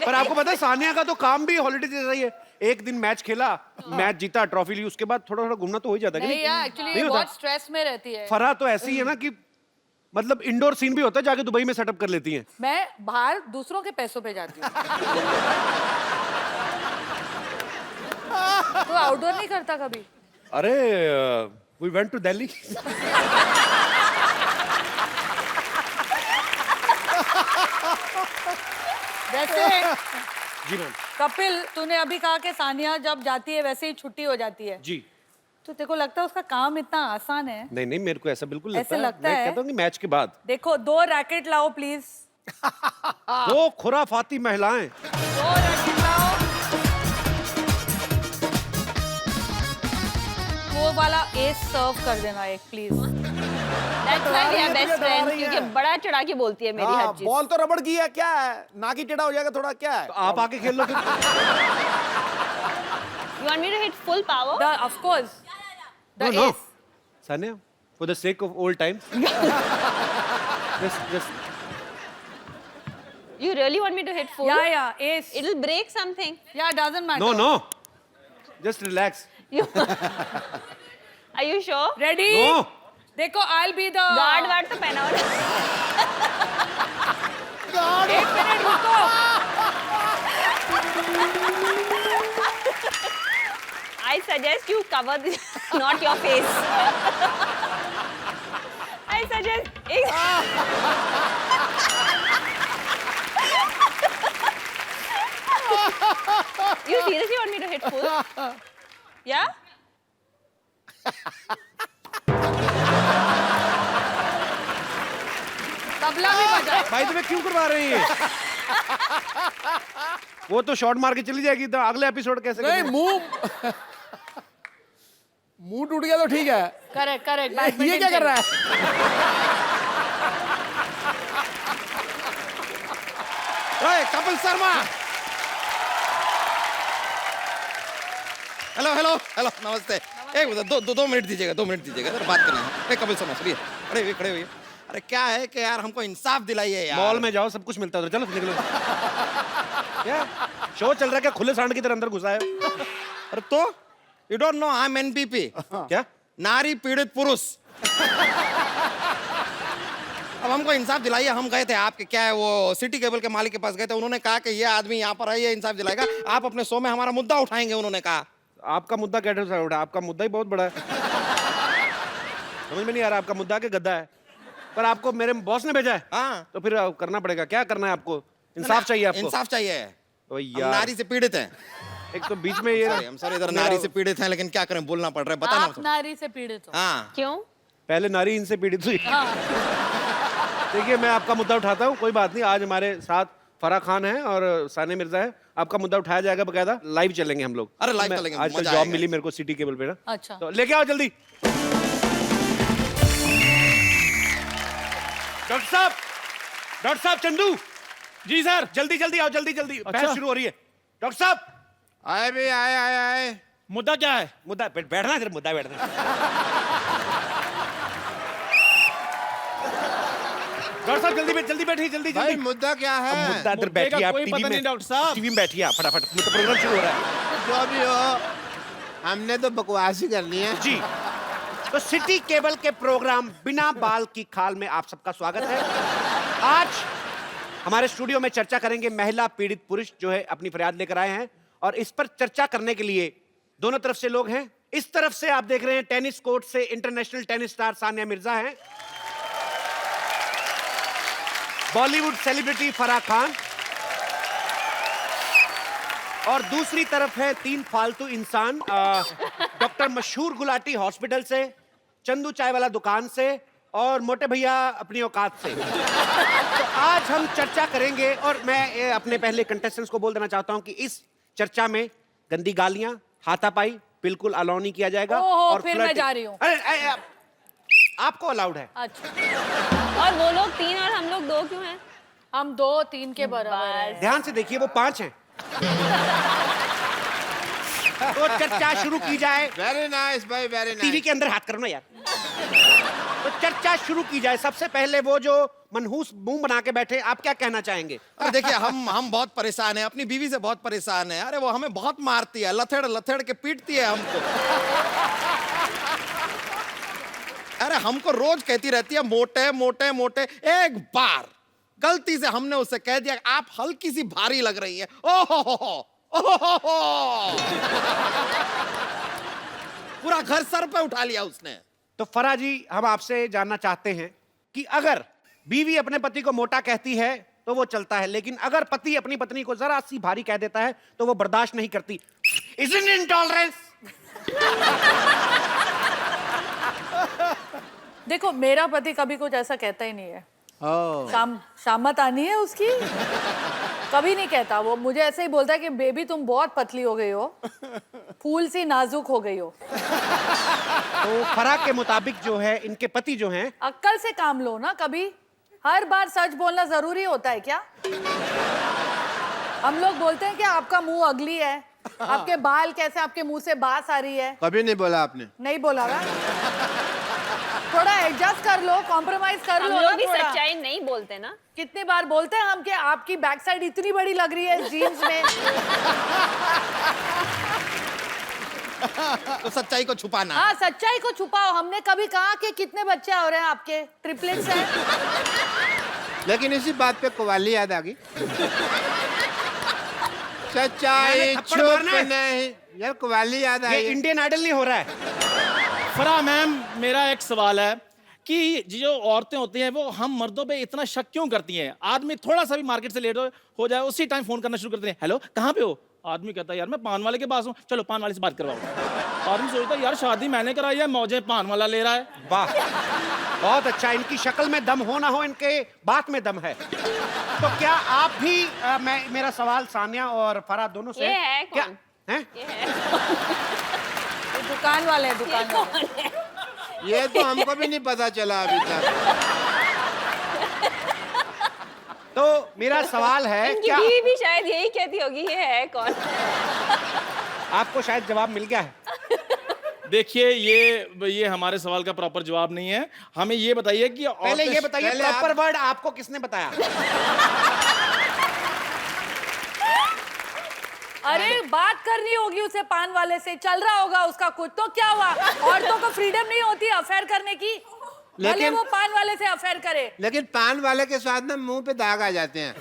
पर आपको पता है सानिया का तो काम भी हॉलीडे जैसा ही है। एक दिन मैच खेला, मैच जीता, ट्रॉफी ली, उसके बाद थोड़ा थोड़ा घूमना तो हो ही जाता है कि नहीं यार, एक्चुअली नहीं होता? बहुत स्ट्रेस में रहती है। फरहा तो ऐसी है ना कि मतलब इंडोर सीन भी होता है, जाके दुबई में सेटअप कर लेती हैं। मैं बाहर दूसरों के पैसों पे जाती हूँ। तो आउटडोर नहीं करता कभी? अरे वी वेंट टू दिल्ली। वैसे जी मैम। कपिल, तूने अभी कहा कि सानिया जब जाती है वैसे ही छुट्टी हो जाती है, जी तो तेरे को लगता है उसका काम इतना आसान है? नहीं नहीं, मेरे को ऐसा बिल्कुल ऐसे लगता मैं है? कहता हूँ कि मैच के बाद देखो, 2 रैकेट लाओ प्लीज। दो खुराफाती महिलाएं। 2 रैकेट लाओ। वो वाला एस सर्व कर देना एक please. That's why we are best डरा friends, रही है। क्योंकि बड़ा चढ़ा के बोलती है मेरी हर चीज। बॉल तो रबड़ की है, क्या है? ना की टेढ़ा हो जाएगा थोड़ा, क्या है? तो आप आके खेल लो फिर। You want me to hit full power? Of course. The No, no. ace. Sanya, for the sake of old times. just. You really want me to hit full? Yeah, ace. It'll break something. Yeah, doesn't matter. No, no. Just relax. You... Are you sure? Ready? No. देखो, I'll be the guard ward तो पहना हो ना। एक minute रुको। I suggest you cover this, not your face. I suggest. You seriously want me to hit full? Yeah? Tabla भी बजा। भाई तुम्हें क्यों करवा रहे हैं ये? वो तो शॉट मार के चली जाएगी, तो अगले एपिसोड कैसे नहीं, करेंगे? मुंह टूट गया तो ठीक है। Correct correct. ये क्या कर रहा है? ओए Kapil Sharma. Hello hello hello नमस्ते। एक दो मिनट दीजिएगा, 2 मिनट दीजिएगा सर, बात करना है। कपिल शर्मा सर, खड़े हुए। अरे क्या है कि यार हमको इंसाफ दिलाइए यार। मॉल में जाओ, सब कुछ मिलता है उधर, चलो निकलो। क्या शो चल रहा है क्या? खुले सांड की तरह अंदर घुसा है। अरे तो you don't know I am NPP. क्या? नारी पीड़ित पुरुष। अब हमको इंसाफ दिलाइए। हम गए थे आपके क्या है वो सिटी केबल के मालिक के पास गए थे, उन्होंने कहा कि ये आदमी यहाँ पर है, ये इंसाफ दिलाएगा, आप अपने शो में हमारा मुद्दा उठाएंगे, उन्होंने कहा। आपका मुद्दा कैसे उठा? आपका मुद्दा ही बहुत बड़ा है। समझ में नहीं आ रहा आपका मुद्दा के गद्दा है, पर आपको मेरे बॉस ने भेजा है। हाँ तो फिर करना पड़ेगा। क्या करना है आपको? इंसाफ चाहिए आपको? इंसाफ चाहिए। तो हम यार नारी से पीड़ित हैं। एक तो बीच में ये हम सॉरी इधर नारी से पीड़ित हैं, लेकिन क्या करें, बोलना पड़ रहा है, बताना। आप नारी से पीड़ित हो। हाँ क्यों? पहले नारी इनसे पीड़ित हुई। देखिए मैं आपका मुद्दा उठाता हूँ, कोई बात नहीं। आज हमारे साथ फराह खान है और सानिया मिर्जा है। आपका मुद्दा उठाया जाएगा, बकायदा लाइव चलेंगे हम लोग। अरे लाइव चलेंगे, आजकल मजा जॉब आएगा। मिली मेरे को सिटी केबल पे ना। अच्छा। तो लेके आओ जल्दी। डॉक्टर साहब चंदू जी सर। जल्दी जल्दी आओ, जल्दी जल्दी। अच्छा। बहस शुरू हो रही है। डॉक्टर साहब आए भी आए। मुद्दा क्या है? मुद्दा बैठना है, मुद्दा बैठना। डॉक्टर साहब जल्दी बैठिए, जल्दी भाई जल्दी। मुद्दा क्या है? मुद्दा अंदर मुद्दे का बैठिए आप, कोई टीवी पता में। नहीं डॉक्टर साहब। टीवी में बैठिए आप फटाफट, मतलब प्रोग्राम शुरू हो रहा है। जो भी हो, हमने तो बकवास ही करनी है। जी तो सिटी केबल के प्रोग्राम बिना बाल की खाल में आप सबका स्वागत है। आज हमारे स्टूडियो में चर्चा करेंगे महिला पीड़ित पुरुष जो है अपनी फरियाद लेकर आए हैं, और इस पर चर्चा करने के लिए दोनों तरफ से लोग हैं। इस तरफ से आप देख रहे हैं टेनिस कोर्ट से international tennis star Sania Mirza हैं, बॉलीवुड सेलिब्रिटी फराह खान, और दूसरी तरफ है 3 फालतू इंसान, डॉक्टर मशहूर गुलाटी हॉस्पिटल से, चंदू चाय वाला दुकान से, और मोटे भैया अपनी औकात से। तो आज हम चर्चा करेंगे, और मैं अपने पहले कंटेस्टेंट्स को बोल देना चाहता हूं कि इस चर्चा में गंदी गालियां, हाथापाई बिल्कुल अलाउ नहीं किया जाएगा। ओहो, और फिर मैं flirting- जा रही हूं। अरे आपको अलाउड है। अच्छा। और वो लोग 3 और हम लोग 2 क्यों हैं? हम 2-3 के बराबर हैं। ध्यान से देखिए, वो 5 हैं। तो चर्चा शुरू की जाए। वेरी नाइस भाई, वेरी टीवी नाइस। के अंदर हाथ करो ना यार। तो चर्चा शुरू की जाए। सबसे पहले वो जो मनहूस मुंह बना के बैठे, आप क्या कहना चाहेंगे? अरे देखिए हम बहुत परेशान हैं, अपनी बीवी से बहुत परेशान हैं। अरे वो हमें बहुत मारती है, लथेड़ के पीटती है हमको। अरे हमको रोज कहती रहती है मोटे मोटे मोटे। एक बार गलती से हमने उससे कह दिया आप हल्की सी भारी लग रही है, ओहो पूरा घर सर पे उठा लिया उसने। तो फराह जी, हम आपसे जानना चाहते हैं कि अगर बीवी अपने पति को मोटा कहती है तो वो चलता है, लेकिन अगर पति अपनी पत्नी को जरा सी भारी कह देता है तो वो बर्दाश्त नहीं करती। Isn't it intolerance? देखो, मेरा पति कभी कुछ ऐसा कहता ही नहीं है। शामत आनी है उसकी, कभी नहीं कहता। वो मुझे ऐसे ही बोलता है कि बेबी तुम बहुत पतली हो गई हो, फूल सी नाजुक हो गई हो। तो फराह के मुताबिक जो है इनके पति जो हैं, अक्ल से काम लो ना। कभी हर बार सच बोलना जरूरी होता है क्या? हम लोग बोलते हैं कि आपका मुंह अगली है, आपके बाल कैसे, आपके मुंह से बास आ रही है। कभी नहीं बोला आपने। नहीं बोला ना। थोड़ा एडजस्ट कर लो, कॉम्प्रोमाइज कर हम लो ना लोग भी थोड़ा। सच्चाई नहीं बोलते ना। कितनी बार बोलते हैं हम कि आपकी बैक साइड इतनी बड़ी लग रही है जीन्स में। तो सच्चाई को छुपाना। हाँ, सच्चाई को छुपाओ। हमने कभी कहा कि कितने बच्चे हो रहे हैं आपके? ट्रिपलेट्स हैं। लेकिन इसी बात पे कवाली याद आ गई। सच्चाई मैंने थप्पड़ छुप मारना है। नहीं। यार कवाली याद ये आई। इंडियन आइडल नहीं हो रहा है। फराह मैम, मेरा एक सवाल है कि जो औरतें होती हैं वो हम मर्दों पे इतना शक क्यों करती हैं? आदमी थोड़ा सा भी मार्केट से लेट हो जाए, उसी टाइम फोन करना शुरू करते हैं, हेलो कहाँ पे हो? आदमी कहता है यार मैं पान वाले के पास हूँ, चलो पान वाले से बात करवाओ। आदमी सोचता है यार शादी मैंने कराई है, मौजे पान वाला ले रहा है। वाह, बहुत अच्छा। इनकी शक्ल में दम हो ना हो, इनके बात में दम है। तो क्या आप भी मेरा सवाल सानिया और फराह दोनों से ये है क्या कौन? हैं? ये है। ये दुकान वाले हैं, दुकान वाले। ये तो हमको भी नहीं पता चला अभी तक। तो मेरा सवाल है इनकी क्या बीवी भी शायद यही कहती होगी ये है कौन। आपको शायद जवाब मिल गया है? देखिए ये हमारे सवाल का प्रॉपर जवाब नहीं है। हमें ये बताइए कि पहले ये बताइए पहले प्रॉपर वर्ड आपको किसने बताया? अरे बात करनी होगी उसे पान वाले से, चल रहा होगा उसका कुछ, तो क्या हुआ? औरतों को फ्रीडम नहीं होती अफेयर करने की? भले लेकिन- वो पान वाले से अफेयर करे। लेकिन पान वाले के साथ ना मुंह पे दाग आ जाते हैं।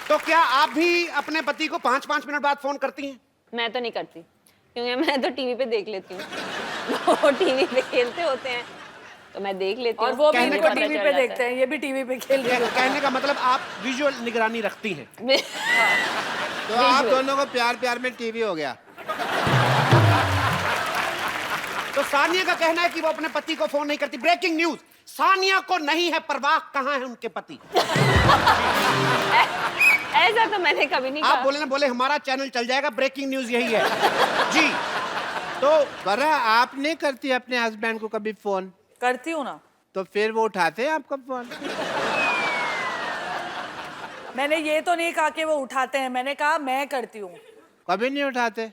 तो क्या आप भी अपने पति को 5-5 मिनट बाद फोन करती हैं? मैं तो नहीं करती क्योंकि मैं तो टीवी पे देख लेती हूँ। वो टीवी पे खेलते होते हैं तो मैं देख लेती और हूँ। वो भी कहने इनको का टीवी पता पे चल देखते हैं, ये भी टीवी पे खेल रहे हैं। कहने का मतलब आप विजुअल निगरानी रखती हैं। जाता है। तो आप दोनों को प्यार प्यार में टीवी हो गया। तो सानिया का कहना है कि वो अपने पति को फोन नहीं करती। ब्रेकिंग न्यूज, सानिया को नहीं है परवाह कहाँ है उनके पति। ऐसा तो मैंने कभी नहीं आप कहा। बोले ना बोले हमारा चैनल चल जाएगा। ब्रेकिंग न्यूज यही है जी। तो बरा आप नहीं करती अपने हस्बैंड को कभी फोन? करती हूँ ना। तो फिर वो उठाते हैं आपका फोन? मैंने ये तो नहीं कहा कि वो उठाते हैं, मैंने कहा मैं करती हूँ। कभी नहीं उठाते?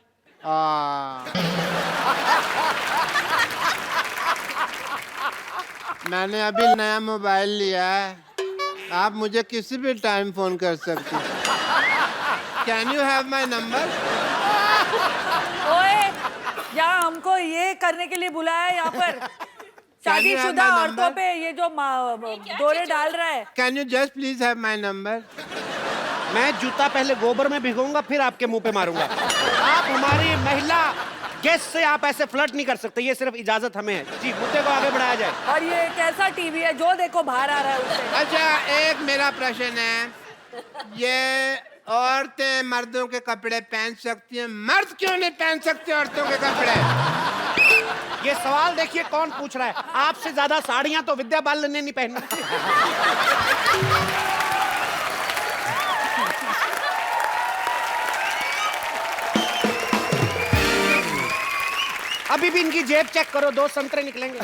मैंने अभी नया मोबाइल लिया है, आप मुझे किसी भी टाइम फोन कर सकती। Can you have my number? ओए, यहाँ हमको ये करने के लिए बुलाया है यहाँ पर? शादीशुदा my औरतों number? पे ये जो दौरे डाल रहा है। Can you just please have my number? मैं जूता पहले गोबर में भिगोऊंगा फिर आपके मुंह पे मारूंगा। आप हमारी महिला गेस्ट से आप ऐसे फ्लर्ट नहीं कर सकते। ये सिर्फ इजाजत हमें है जी। मुद्दे को आगे बढ़ाया जाए। और ये कैसा टीवी है जो देखो बाहर आ रहा है उससे? अच्छा, एक मेरा प्रश्न है, ये औरतें मर्दों के कपड़े पहन सकती हैं, मर्द क्यों नहीं पहन सकते औरतों के कपड़े? ये सवाल देखिए कौन पूछ रहा है। आपसे ज्यादा साड़ियां तो विद्या बालन ने नहीं पहनी। अभी भी इनकी जेब चेक करो, 2 संतरे निकलेंगे।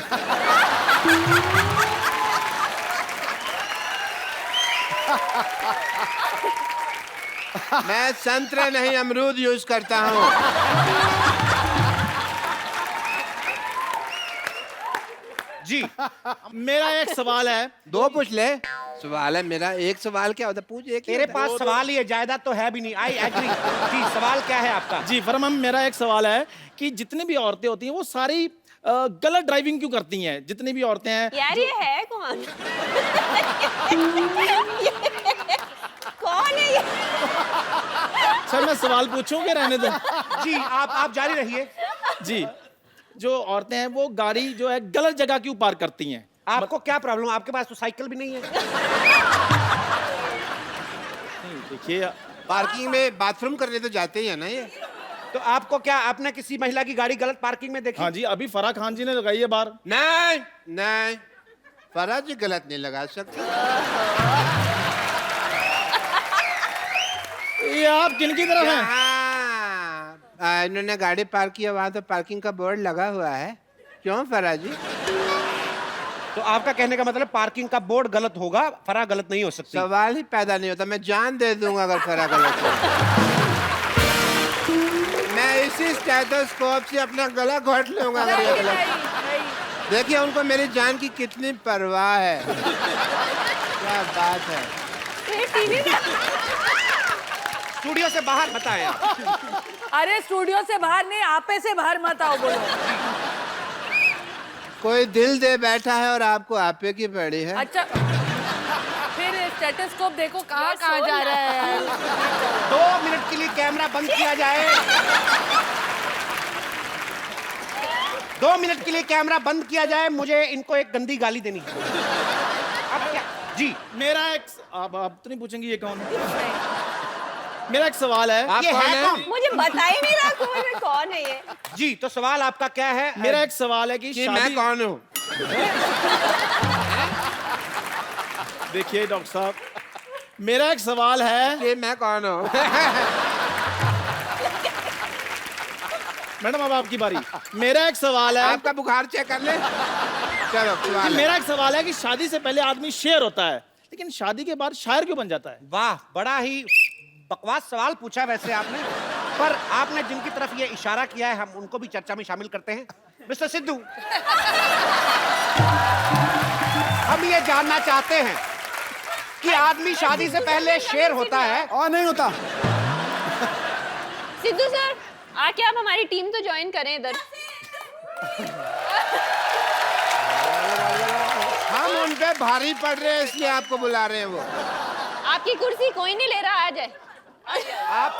मैं संतरे नहीं अमरूद यूज करता हूँ। जी मेरा एक सवाल है। 2 पूछ ले। सवाल है मेरा, एक सवाल क्या होता है? पूछ एक ही तेरे होता है। पास सवाल ही है, जायदाद तो है भी नहीं। आई एग्री जी। सवाल क्या है आपका? जी फरमान, मेरा एक सवाल है कि जितनी भी औरतें होती हैं वो सारी गलत ड्राइविंग क्यों करती हैं? जितनी भी औरतें हैं। यार ये है कौन? कौन है ये? सर मैं सवाल पूछूं कि रहने दो? जी आप जारी रहिए। जी, जो औरतें हैं वो गाड़ी जो है गलत जगह क्यों पार्क करती हैं? आपको क्या प्रॉब्लम? आपके पास तो साइकिल भी नहीं है। नहीं, देखिए पार्किंग में बाथरूम करने तो जाते ही है ना ये। तो आपको क्या, आपने किसी महिला की गाड़ी गलत पार्किंग में देखी? हाँ जी, अभी फराह खान जी ने लगाई है बार। नहीं नहीं, फराज जी गलत नहीं लगा सकते। ये आप किनकी तरफ हैं? हाँ, इन्होंने गाड़ी पार्क किया, वहाँ तो पार्किंग का बोर्ड लगा हुआ है। क्यों फराज जी? तो आपका कहने का मतलब पार्किंग का बोर्ड गलत होगा, फराह गलत नहीं हो सकती। सवाल ही पैदा नहीं होता। मैं जान दे दूंगा अगर फराज गलत हो। मैं इसी स्टेथोस्कोप से अपना गला घोट लूंगा अगर ये गलत। नहीं। देखिए उनको मेरी जान की कितनी परवाह है। क्या बात है। स्टूडियो से बाहर बताएं आप। अरे स्टूडियो से बाहर नहीं, आपे से बाहर मत आओ बोलो। कोई दिल दे बैठा है और आपको आपे की पड़ी है। अच्छा, फिर स्टेथोस्कोप देखो कहाँ कहाँ जा रहा है। 2 मिनट के लिए कैमरा बंद किया जाए। 2 मिनट के लिए कैमरा बंद किया जाए। मुझे इनको एक गंदी गाली देनी है। अब क्या? जी मेरा एक आप तो नहीं पूछेंगे ये कौन है? मेरा एक सवाल है। आप ये कौन है है? कौन? मुझे बता ही नहीं रहा कौन है ये। जी तो सवाल आपका क्या है? मेरा एक सवाल है कि कि मैं कौन हूँ? देखिए डॉक्टर साहब, मेरा एक सवाल है। कि मैं कौन हूँ? मैडम अब आपकी बारी। मेरा एक सवाल है। आपका बुखार चेक कर ले। चलो जी, सवाल है। मेरा एक सवाल है कि शादी से पहले आदमी शेर होता है, लेकिन शादी के बाद शायर क्यों बन जाता है? वाह, बड़ा ही बकवास सवाल पूछा वैसे आपने, पर आपने जिनकी तरफ ये इशारा किया है हम उनको भी चर्चा में शामिल करते हैं। मिस्टर सिद्धू, हम ये जानना चाहते हैं कि आदमी शादी से पहले शेर होता है और नहीं होता। सिद्धू सर, आके आप हमारी टीम तो ज्वाइन करें इधर। हम उन पे भारी पड़ रहे हैं इसलिए आपको बुला रहे हैं वो। आपकी कुर्सी कोई नहीं ले रहा, आ जाए। आप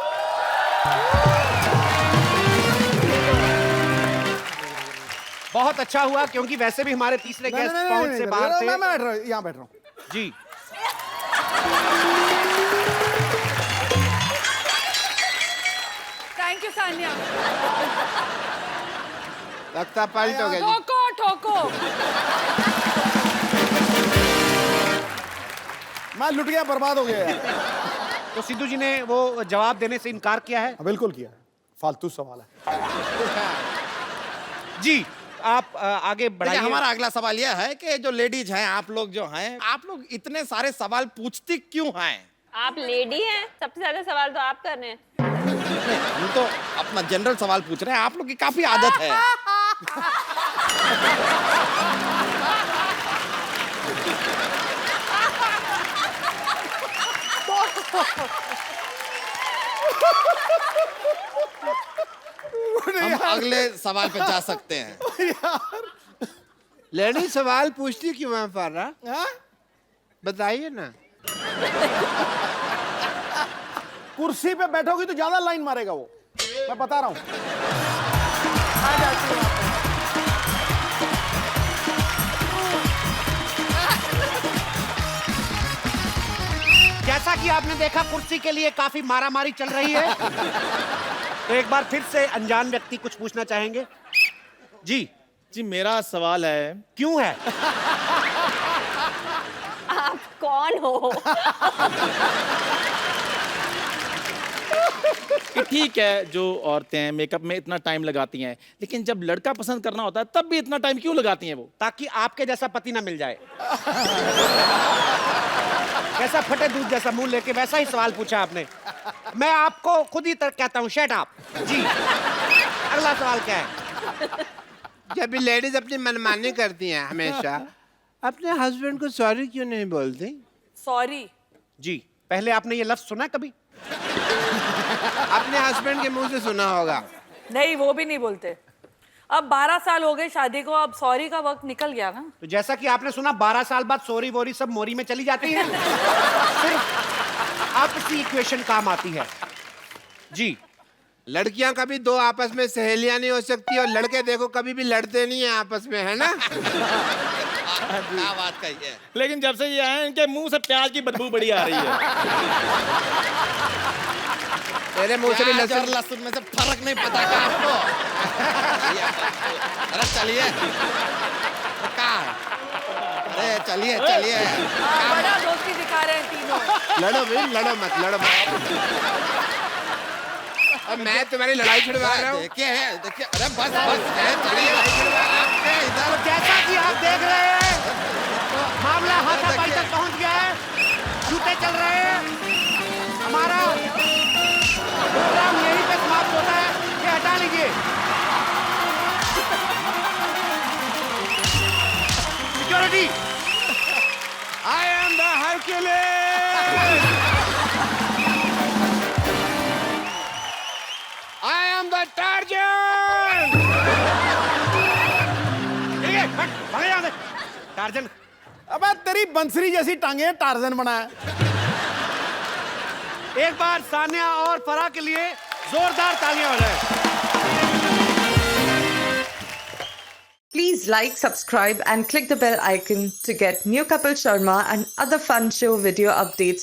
बहुत अच्छा हुआ क्योंकि वैसे भी हमारे तीसरे नहीं, गेस्ट नहीं, पहुंच नहीं, से नहीं, बाहर मैं थे। यहाँ बैठ रहा हूँ। जी, थैंक यू सान्या। लगता पलट हो गया जी। ठोको ठोको। मैं लुट गया, बर्बाद हो गया यार। तो सिद्धू जी ने वो जवाब देने से इनकार किया है। बिल्कुल किया, फालतू सवाल है। जी, आप आगे देखिए, बढ़ाइए। हमारा अगला सवाल यह है कि जो लेडीज हैं, आप लोग जो हैं, आप लोग इतने सारे सवाल पूछती क्यों हैं? आप लेडी हैं, सबसे ज्यादा सवाल तो आप कर रहे हैं। हम तो अपना जनरल सवाल पूछ रहे हैं, आप लोग की काफी आदत है। हम अगले सवाल पे जा सकते हैं। लेडी सवाल पूछती क्यों है फारा? हाँ? बताइए ना। कुर्सी पे बैठोगी तो ज्यादा लाइन मारेगा वो, मैं बता रहा हूँ। जैसा कि आपने देखा कुर्सी के लिए काफी मारामारी चल रही है, तो एक बार फिर से अनजान व्यक्ति कुछ पूछना चाहेंगे। जी जी, मेरा सवाल है क्यों है? आप कौन हो? कि ठीक है, जो औरतें मेकअप में इतना टाइम लगाती हैं, लेकिन जब लड़का पसंद करना होता है तब भी इतना टाइम क्यों लगाती हैं वो? ताकि आपके जैसा पति ना मिल जाए। कैसा फटे दूध जैसा मुंह लेके वैसा ही सवाल पूछा आपने। मैं आपको खुद ही कहता हूँ शट अप। जी, अगला सवाल क्या है? जब भी लेडीज अपनी मनमानी करती हैं हमेशा, अपने हस्बैंड को सॉरी क्यों नहीं बोलती? सॉरी। जी, पहले आपने ये लफ्ज सुना कभी? अपने हस्बैंड के मुंह से सुना होगा। नहीं, वो भी नहीं बोलते। अब 12 साल हो गए शादी को, अब सॉरी का वक्त निकल गया ना। तो जैसा कि आपने सुना 12 साल बाद सोरी वोरी सब मोरी में चली जाती है। सिर्फ आपसी इक्वेशन काम आती है। जी, लड़कियां कभी दो आपस में सहेलियां नहीं हो सकती और लड़के देखो कभी भी लड़ते नहीं है आपस में, है ना? क्या बात कही है। लेकिन जब से ये आए हैं, इनके मुंह से प्याज की बदबू बड़ी आ रही है। तेरे मुंह से भी प्याज और लहसुन। लहसुन में से फर्क नहीं पता क्या आपको? अरे चलिए, क्या है? अरे चलिए चलिए। बड़ा दोस्ती दिखा रहे हैं तीनों। लड़ो भाई, लड़ो मत, लड़ो मत। अब मैं तुम्हारी लड़ाई छुड़वा रहा हूँ। देखिए, अरे बस चलिए इधर। तो जैसा कि आप देख रहे हैं, मामला हाथापाई तक पहुंच गया है। जूते चल रहे हैं। हमारा प्रोग्राम यहीं पे समाप्त होता है। ये हटा लीजिए। Security, I am the Hercules! I am the Tarzan! भागे यहाँ से। टार्जन, अबे तेरी बंसरी जैसी टांगे टार्जन बना है। एक बार सान्या और फराह के लिए जोरदार तालियां हो जाए। Please like, subscribe and click the bell icon to get new Kapil Sharma and other fun show video updates